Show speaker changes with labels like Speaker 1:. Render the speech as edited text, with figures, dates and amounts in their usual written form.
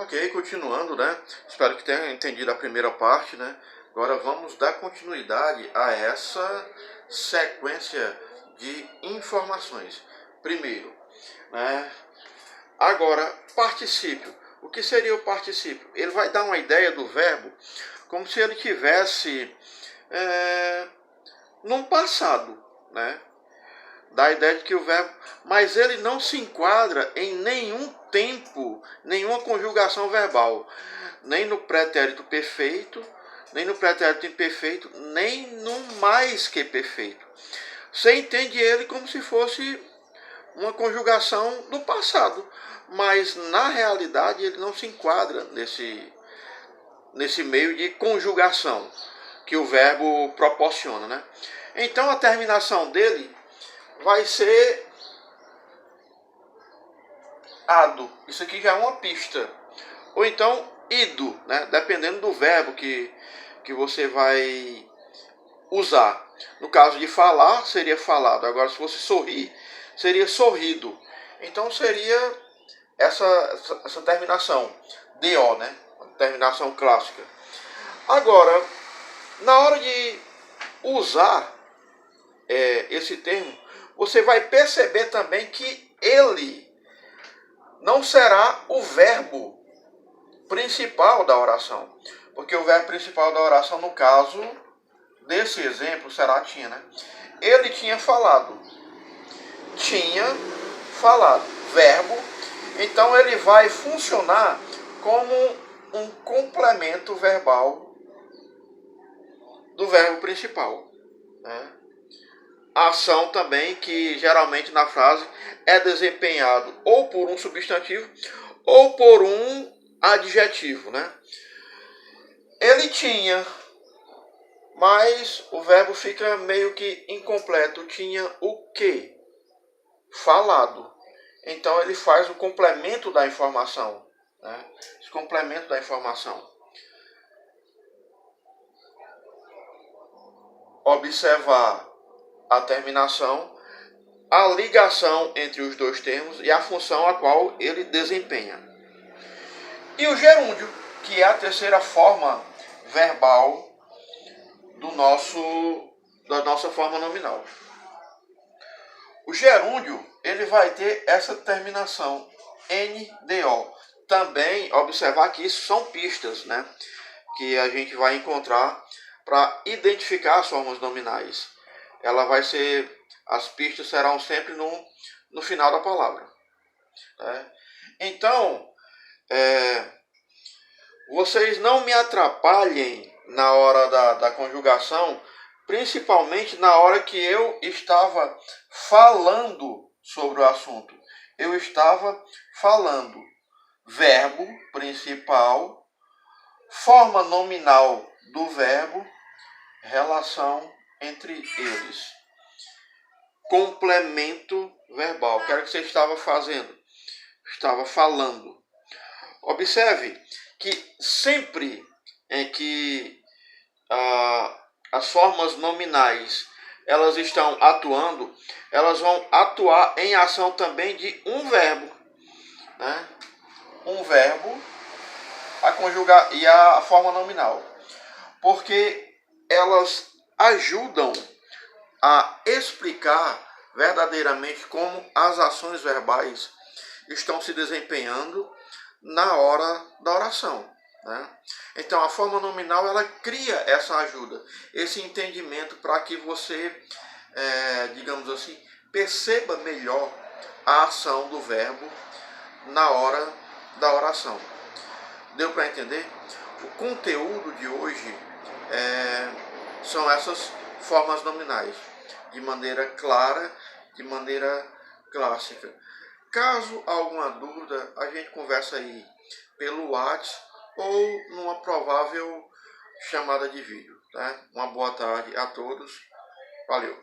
Speaker 1: Ok, continuando, né? Espero que tenha entendido a primeira parte, né? Agora vamos dar continuidade a essa sequência de informações. Primeiro, né? Agora, particípio. O que seria o particípio? Ele vai dar uma ideia do verbo como se ele tivesse num passado, né? Dá a ideia de que o verbo, mas ele não se enquadra em nenhum tempo, nenhuma conjugação verbal, nem no pretérito perfeito, nem no pretérito imperfeito, nem no mais que perfeito. Você entende ele como se fosse uma conjugação do passado, mas na realidade ele não se enquadra nesse meio de conjugação que o verbo proporciona, né? Então a terminação dele vai ser ado. Isso aqui já é uma pista. Ou então ido, né? Dependendo do verbo que você vai usar. No caso de falar, seria falado. Agora, se fosse sorrir, seria sorrido. Então seria essa terminação. DO, né? Terminação clássica. Agora, na hora de usar esse termo, você vai perceber também que ele não será o verbo principal da oração. Porque o verbo principal da oração, no caso desse exemplo, será tinha, né? Ele tinha falado. Tinha falado. Verbo. Então ele vai funcionar como um complemento verbal do verbo principal, né? A ação também, que geralmente na frase é desempenhado ou por um substantivo ou por um adjetivo, né? Ele tinha, mas o verbo fica meio que incompleto. Tinha o que? Falado. Então ele faz o complemento da informação, né? Esse complemento da informação. Observar a terminação, a ligação entre os dois termos e a função a qual ele desempenha. E o gerúndio, que é a terceira forma verbal da nossa forma nominal. O gerúndio, ele vai ter essa terminação NDO. Também observar que isso são pistas, né? Que a gente vai encontrar para identificar as formas nominais. As pistas serão sempre no final da palavra, né? Então, vocês não me atrapalhem na hora da conjugação, principalmente na hora que eu estava falando sobre o assunto. Eu estava falando verbo principal, forma nominal do verbo, relação entre eles. Complemento verbal. O que era que você estava fazendo? Estava falando. Observe que sempre em que as formas nominais elas estão atuando, elas vão atuar em ação também de um verbo, né? Um verbo a conjugar e a forma nominal, porque elas ajudam a explicar verdadeiramente como as ações verbais estão se desempenhando na hora da oração, né? Então a forma nominal ela cria essa ajuda, esse entendimento para que você, digamos assim, perceba melhor a ação do verbo na hora da oração. Deu para entender? O conteúdo de hoje são essas formas nominais, de maneira clara, de maneira clássica. Caso alguma dúvida, a gente conversa aí pelo WhatsApp ou numa provável chamada de vídeo, tá? Uma boa tarde a todos. Valeu!